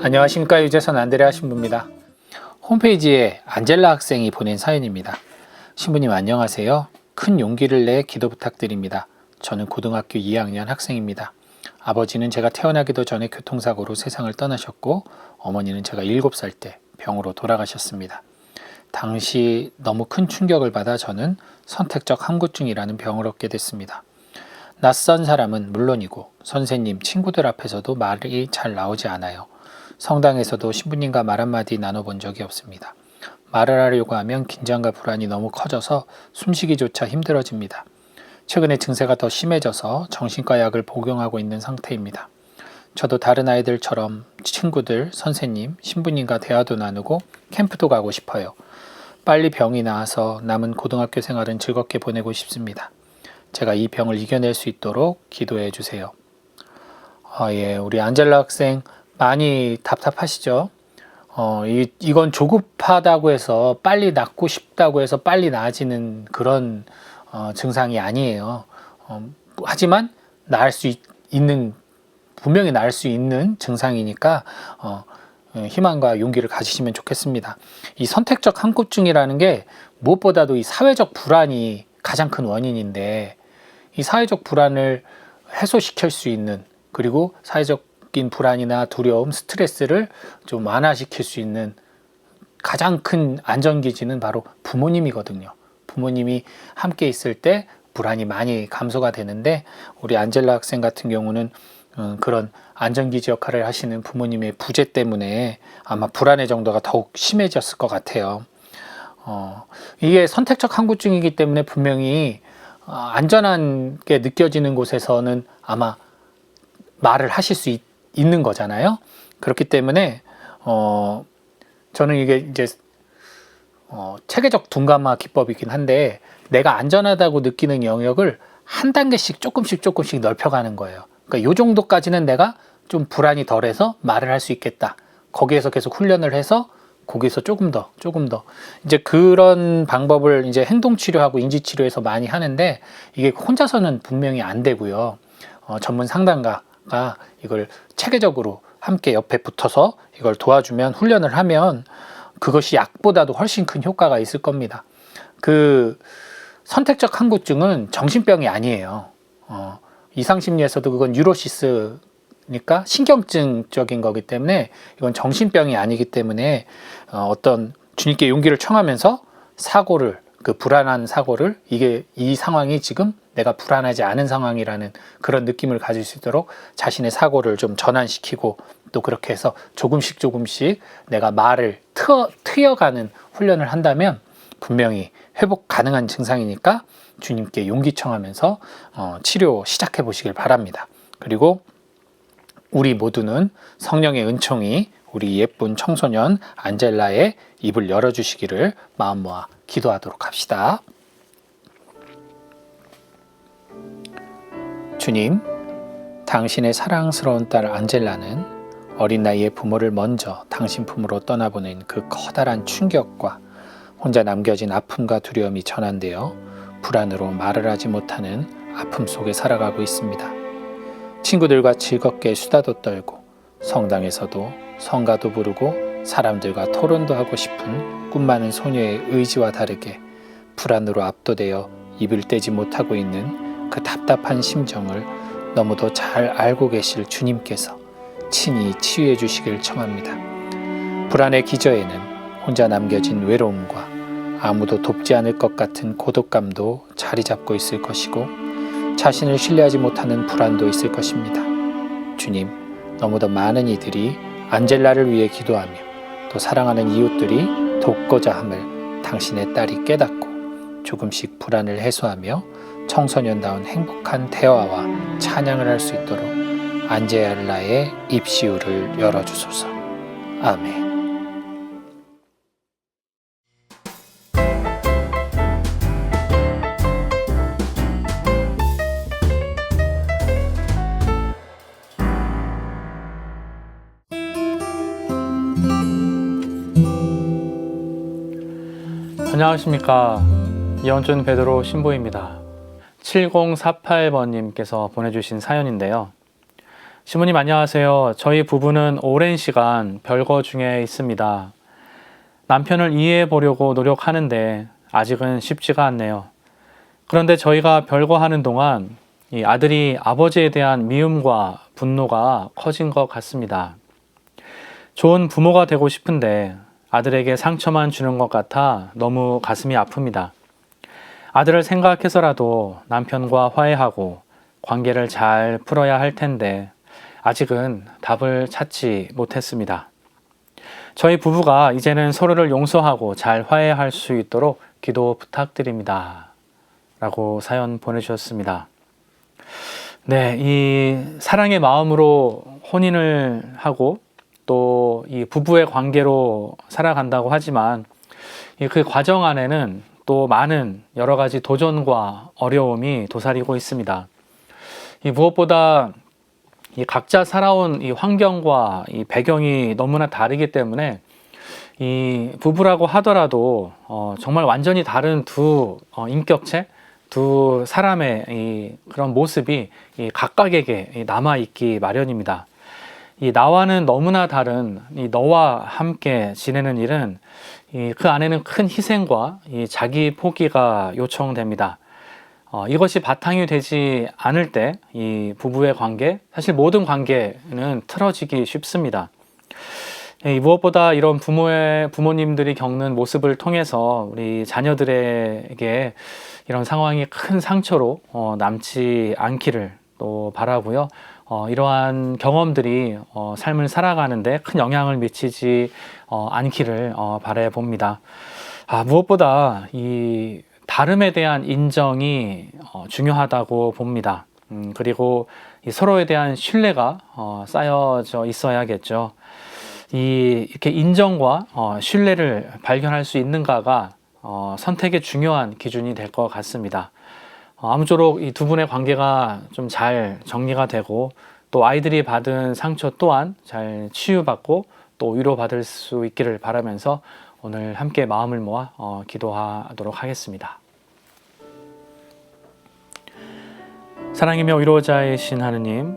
안녕하십니까. 유재선 안드레아 신부입니다. 홈페이지에 안젤라 학생이 보낸 사연입니다. 신부님 안녕하세요. 큰 용기를 내 기도 부탁드립니다. 저는 고등학교 2학년 학생입니다. 아버지는 제가 태어나기도 전에 교통사고로 세상을 떠나셨고 어머니는 제가 7살 때 병으로 돌아가셨습니다. 당시 너무 큰 충격을 받아 저는 선택적 함구증이라는 병을 얻게 됐습니다. 낯선 사람은 물론이고 선생님, 친구들 앞에서도 말이 잘 나오지 않아요. 성당에서도 신부님과 말 한마디 나눠본 적이 없습니다. 말을 하려고 하면 긴장과 불안이 너무 커져서 숨쉬기조차 힘들어집니다. 최근에 증세가 더 심해져서 정신과 약을 복용하고 있는 상태입니다. 저도 다른 아이들처럼 친구들, 선생님, 신부님과 대화도 나누고 캠프도 가고 싶어요. 빨리 병이 나아서 남은 고등학교 생활은 즐겁게 보내고 싶습니다. 제가 이 병을 이겨낼 수 있도록 기도해 주세요. 우리 안젤라 학생 많이 답답하시죠? 이건 조급하다고 해서 빨리 낫고 싶다고 해서 빨리 나아지는 그런 증상이 아니에요. 하지만 분명히 나을 수 있는 증상이니까 희망과 용기를 가지시면 좋겠습니다. 이 선택적 함구증이라는 게 무엇보다도 이 사회적 불안이 가장 큰 원인인데 이 사회적 불안을 해소시킬 수 있는 그리고 사회적인 불안이나 두려움, 스트레스를 좀 완화시킬 수 있는 가장 큰 안전기지는 바로 부모님이거든요. 부모님이 함께 있을 때 불안이 많이 감소가 되는데 우리 안젤라 학생 같은 경우는 그런 안전기지 역할을 하시는 부모님의 부재 때문에 아마 불안의 정도가 더욱 심해졌을 것 같아요. 이게 선택적 함구증이기 때문에 분명히 안전하게 느껴지는 곳에서는 아마 말을 하실 수 있는 거잖아요. 그렇기 때문에 저는 이게 이제 체계적 둔감화 기법이긴 한데 내가 안전하다고 느끼는 영역을 한 단계씩 조금씩 넓혀가는 거예요. 그러니까 요 정도까지는 내가 좀 불안이 덜해서 말을 할 수 있겠다. 거기에서 계속 훈련을 해서 거기서 조금 더 이제 그런 방법을 이제 행동치료하고 인지치료에서 많이 하는데 이게 혼자서는 분명히 안 되고요. 전문 상담가가 이걸 체계적으로 함께 옆에 붙어서 이걸 도와주면 훈련을 하면 그것이 약보다도 훨씬 큰 효과가 있을 겁니다. 그 선택적 함구증은 정신병이 아니에요. 이상심리에서도 그건 뉴로시스니까 신경증적인 거기 때문에 이건 정신병이 아니기 때문에 어떤 주님께 용기를 청하면서 사고를 그 불안한 사고를 이 상황이 지금 내가 불안하지 않은 상황이라는 그런 느낌을 가질 수 있도록 자신의 사고를 좀 전환시키고 또 그렇게 해서 조금씩 내가 말을 트여가는 훈련을 한다면 분명히 회복 가능한 증상이니까 주님께 용기 청하면서 치료 시작해 보시길 바랍니다. 그리고 우리 모두는 성령의 은총이 우리 예쁜 청소년 안젤라의 입을 열어주시기를 마음 모아 기도하도록 합시다. 주님, 당신의 사랑스러운 딸 안젤라는 어린 나이에 부모를 먼저 당신 품으로 떠나보낸 그 커다란 충격과 혼자 남겨진 아픔과 두려움이 전환되어 불안으로 말을 하지 못하는 아픔 속에 살아가고 있습니다. 친구들과 즐겁게 수다도 떨고 성당에서도 성가도 부르고 사람들과 토론도 하고 싶은 꿈 많은 소녀의 의지와 다르게 불안으로 압도되어 입을 떼지 못하고 있는 그 답답한 심정을 너무도 잘 알고 계실 주님께서 친히 치유해 주시길 청합니다. 불안의 기저에는 혼자 남겨진 외로움과 아무도 돕지 않을 것 같은 고독감도 자리 잡고 있을 것이고 자신을 신뢰하지 못하는 불안도 있을 것입니다. 주님, 너무도 많은 이들이 안젤라를 위해 기도하며 또 사랑하는 이웃들이 돕고자 함을 당신의 딸이 깨닫고 조금씩 불안을 해소하며 청소년다운 행복한 대화와 찬양을 할 수 있도록 안젤라의 입시유를 열어주소서. 아멘. 안녕하십니까. 이원준 베드로 신부입니다. 7048번님께서 보내주신 사연인데요. 시모님 안녕하세요. 저희 부부는 오랜 시간 별거 중에 있습니다. 남편을 이해해 보려고 노력하는데 아직은 쉽지가 않네요. 그런데 저희가 별거 하는 동안 이 아들이 아버지에 대한 미움과 분노가 커진 것 같습니다. 좋은 부모가 되고 싶은데 아들에게 상처만 주는 것 같아 너무 가슴이 아픕니다. 아들을 생각해서라도 남편과 화해하고 관계를 잘 풀어야 할 텐데 아직은 답을 찾지 못했습니다. 저희 부부가 이제는 서로를 용서하고 잘 화해할 수 있도록 기도 부탁드립니다. 라고 사연 보내주셨습니다. 네, 이 사랑의 마음으로 혼인을 하고 또 이 부부의 관계로 살아간다고 하지만 그 과정 안에는 또 많은 여러 가지 도전과 어려움이 도사리고 있습니다. 이 무엇보다 이 각자 살아온 이 환경과 이 배경이 너무나 다르기 때문에 이 부부라고 하더라도 정말 완전히 다른 두 인격체, 두 사람의 이 그런 모습이 이 각각에게 남아 있기 마련입니다. 이 나와는 너무나 다른 이 너와 함께 지내는 일은 그 안에는 큰 희생과 이 자기 포기가 요청됩니다. 이것이 바탕이 되지 않을 때 이 부부의 관계, 사실 모든 관계는 틀어지기 쉽습니다. 무엇보다 이런 부모님들이 겪는 모습을 통해서 우리 자녀들에게 이런 상황이 큰 상처로 남지 않기를 또 바라고요. 이러한 경험들이 삶을 살아가는데 큰 영향을 미치지 않기를 바라봅니다. 무엇보다 이 다름에 대한 인정이 중요하다고 봅니다. 그리고 이 서로에 대한 신뢰가 쌓여져 있어야겠죠. 이렇게 인정과 신뢰를 발견할 수 있는가가 선택의 중요한 기준이 될 것 같습니다. 아무쪼록 이 두 분의 관계가 좀 잘 정리가 되고 또 아이들이 받은 상처 또한 잘 치유받고 또 위로받을 수 있기를 바라면서 오늘 함께 마음을 모아 기도하도록 하겠습니다. 사랑이며 위로자이신 하느님,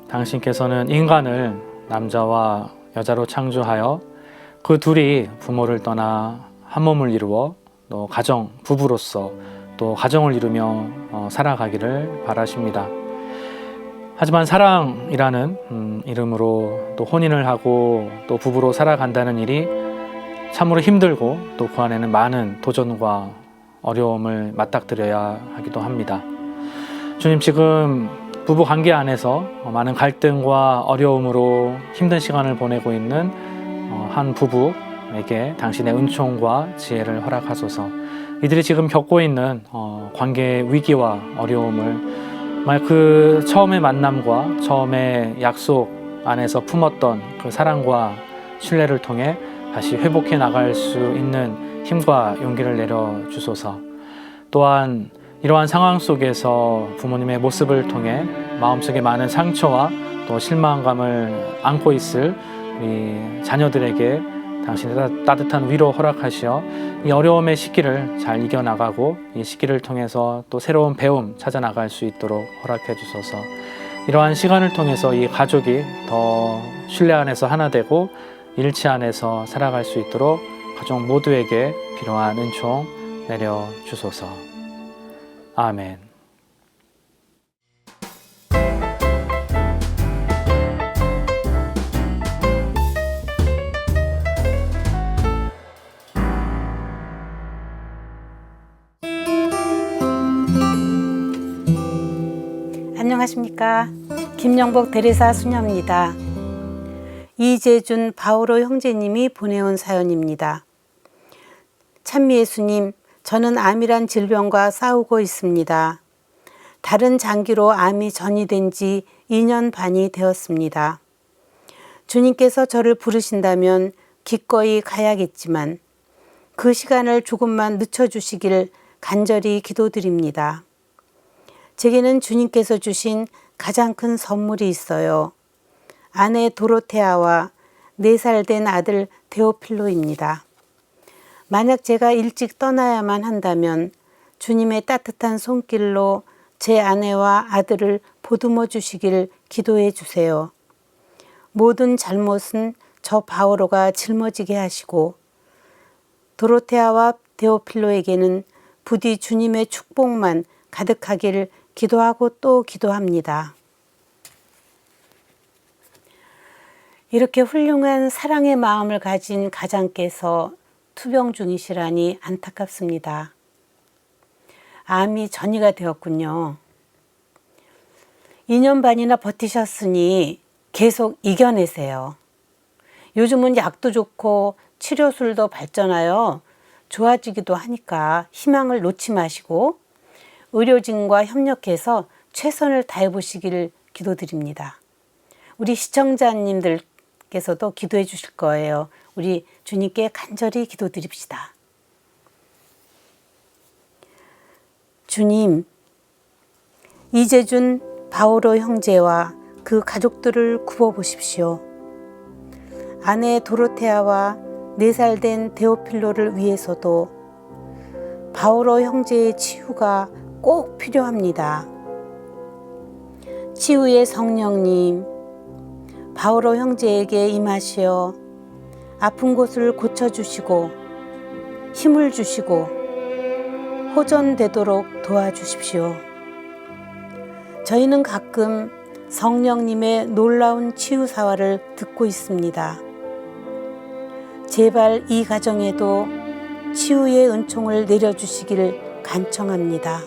당신께서는 인간을 남자와 여자로 창조하여 그 둘이 부모를 떠나 한 몸을 이루어 또 가정, 부부로서 또 가정을 이루며 살아가기를 바라십니다. 하지만 사랑이라는 이름으로 또 혼인을 하고 또 부부로 살아간다는 일이 참으로 힘들고 또 그 안에는 많은 도전과 어려움을 맞닥뜨려야 하기도 합니다. 주님, 지금 부부 관계 안에서 많은 갈등과 어려움으로 힘든 시간을 보내고 있는 한 부부에게 당신의 은총과 지혜를 허락하소서. 이들이 지금 겪고 있는 관계 위기와 어려움을 정말 그 처음의 만남과 처음의 약속 안에서 품었던 그 사랑과 신뢰를 통해 다시 회복해 나갈 수 있는 힘과 용기를 내려주소서. 또한 이러한 상황 속에서 부모님의 모습을 통해 마음속에 많은 상처와 또 실망감을 안고 있을 우리 자녀들에게 당신의 따뜻한 위로 허락하시어 이 어려움의 시기를 잘 이겨나가고 이 시기를 통해서 또 새로운 배움 찾아나갈 수 있도록 허락해 주소서. 이러한 시간을 통해서 이 가족이 더 신뢰 안에서 하나 되고 일치 안에서 살아갈 수 있도록 가족 모두에게 필요한 은총 내려 주소서. 아멘. 안녕하십니까. 김영복 대리사 수녀입니다. 이재준 바오로 형제님이 보내온 사연입니다. 찬미 예수님, 저는 암이란 질병과 싸우고 있습니다. 다른 장기로 암이 전이된 지 2년 반이 되었습니다. 주님께서 저를 부르신다면 기꺼이 가야겠지만 그 시간을 조금만 늦춰주시길 간절히 기도드립니다. 제게는 주님께서 주신 가장 큰 선물이 있어요. 아내 도로테아와 4살 된 아들 데오필로입니다. 만약 제가 일찍 떠나야만 한다면 주님의 따뜻한 손길로 제 아내와 아들을 보듬어 주시길 기도해 주세요. 모든 잘못은 저 바오로가 짊어지게 하시고 도로테아와 데오필로에게는 부디 주님의 축복만 가득하기를 기도하고 또 기도합니다. 이렇게 훌륭한 사랑의 마음을 가진 가장께서 투병 중이시라니 안타깝습니다. 암이 전이가 되었군요. 2년 반이나 버티셨으니 계속 이겨내세요. 요즘은 약도 좋고 치료술도 발전하여 좋아지기도 하니까 희망을 놓지 마시고 의료진과 협력해서 최선을 다해 보시기를 기도드립니다. 우리 시청자님들께서도 기도해 주실 거예요. 우리 주님께 간절히 기도드립시다. 주님, 이재준 바오로 형제와 그 가족들을 굽어보십시오. 아내 도로테아와 4살 된 데오필로를 위해서도 바오로 형제의 치유가 꼭 필요합니다. 치유의 성령님, 바오로 형제에게 임하시어 아픈 곳을 고쳐주시고 힘을 주시고 호전되도록 도와주십시오. 저희는 가끔 성령님의 놀라운 치유 사화를 듣고 있습니다. 제발 이 가정에도 치유의 은총을 내려주시기를 간청합니다.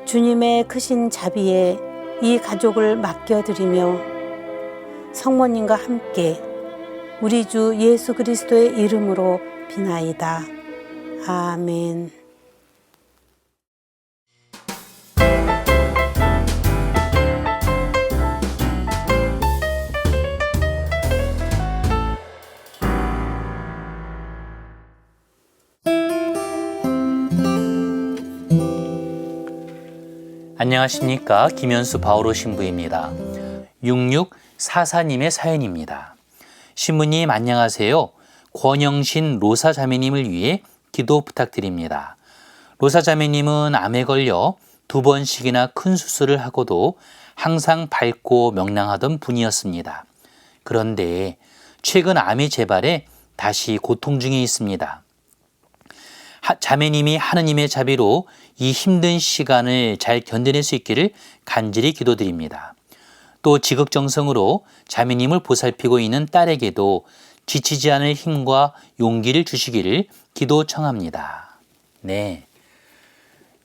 주님의 크신 자비에 이 가족을 맡겨드리며 성모님과 함께 우리 주 예수 그리스도의 이름으로 비나이다. 아멘. 안녕하십니까. 김현수 바오로 신부입니다. 6644님의 사연입니다. 신부님 안녕하세요. 권영신 로사 자매님을 위해 기도 부탁드립니다. 로사 자매님은 암에 걸려 2번씩이나 큰 수술을 하고도 항상 밝고 명랑하던 분이었습니다. 그런데 최근 암이 재발해 다시 고통 중에 있습니다. 자매님이 하느님의 자비로 이 힘든 시간을 잘 견뎌낼 수 있기를 간절히 기도드립니다. 또 지극정성으로 자매님을 보살피고 있는 딸에게도 지치지 않을 힘과 용기를 주시기를 기도 청합니다. 네,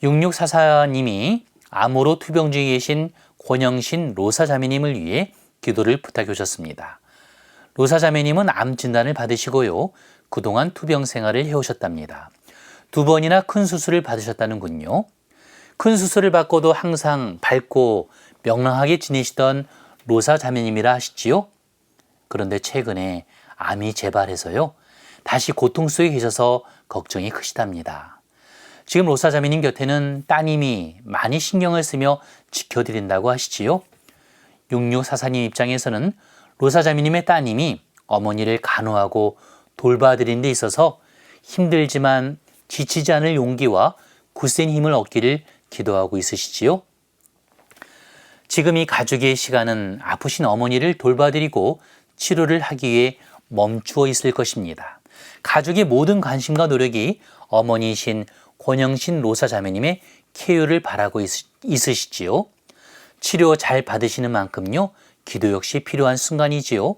6644님이 암으로 투병 중에 계신 권영신 로사 자매님을 위해 기도를 부탁해 오셨습니다. 로사 자매님은 암 진단을 받으시고요. 그동안 투병 생활을 해오셨답니다. 2번이나 큰 수술을 받으셨다는군요. 큰 수술을 받고도 항상 밝고 명랑하게 지내시던 로사 자매님이라 하시지요. 그런데 최근에 암이 재발해서요. 다시 고통 속에 계셔서 걱정이 크시답니다. 지금 로사 자매님 곁에는 따님이 많이 신경을 쓰며 지켜드린다고 하시지요. 6644님 입장에서는 로사 자매님의 따님이 어머니를 간호하고 돌봐드리는 데 있어서 힘들지만 지치지 않을 용기와 굳센 힘을 얻기를 기도하고 있으시지요. 지금 이 가족의 시간은 아프신 어머니를 돌봐드리고 치료를 하기 위해 멈추어 있을 것입니다. 가족의 모든 관심과 노력이 어머니이신 권영신 로사 자매님의 쾌유를 바라고 있으시지요. 치료 잘 받으시는 만큼요. 기도 역시 필요한 순간이지요.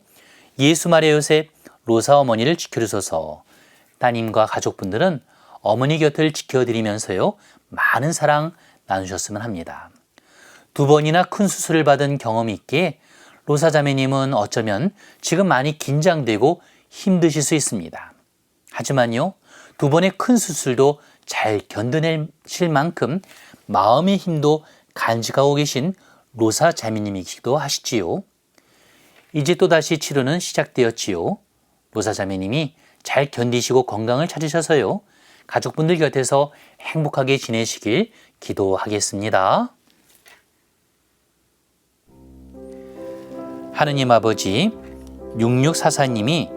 예수 마리아 요셉 로사 어머니를 지켜주소서. 따님과 가족분들은 어머니 곁을 지켜드리면서요. 많은 사랑 나누셨으면 합니다. 2번이나 큰 수술을 받은 경험이 있기에 로사 자매님은 어쩌면 지금 많이 긴장되고 힘드실 수 있습니다. 하지만요. 2번의 큰 수술도 잘 견뎌내실 만큼 마음의 힘도 간직하고 계신 로사 자매님이기도 하시지요. 이제 또다시 치료는 시작되었지요. 로사 자매님이 잘 견디시고 건강을 찾으셔서요. 가족분들 곁에서 행복하게 지내시길 기도하겠습니다. 하느님 아버지, 6644님이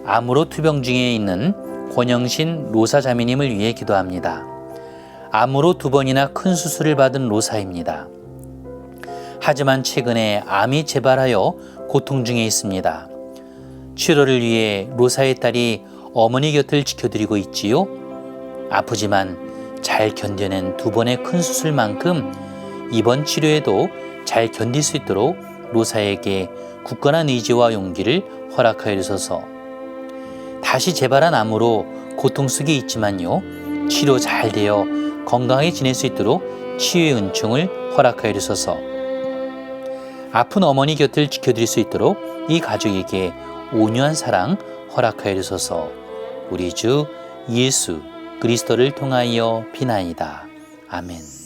암으로 투병 중에 있는 권영신 로사 자매님을 위해 기도합니다. 암으로 2번이나 큰 수술을 받은 로사입니다. 하지만 최근에 암이 재발하여 고통 중에 있습니다. 치료를 위해 로사의 딸이 어머니 곁을 지켜드리고 있지요. 아프지만 잘 견뎌낸 2번의 큰 수술만큼 이번 치료에도 잘 견딜 수 있도록 로사에게 굳건한 의지와 용기를 허락하여 주소서. 다시 재발한 암으로 고통 속에 있지만요, 치료 잘 되어 건강하게 지낼 수 있도록 치유의 은총을 허락하여 주소서. 아픈 어머니 곁을 지켜드릴 수 있도록 이 가족에게 온유한 사랑 허락하여 주소서. 우리 주 예수 그리스도를 통하여 비나이다. 아멘.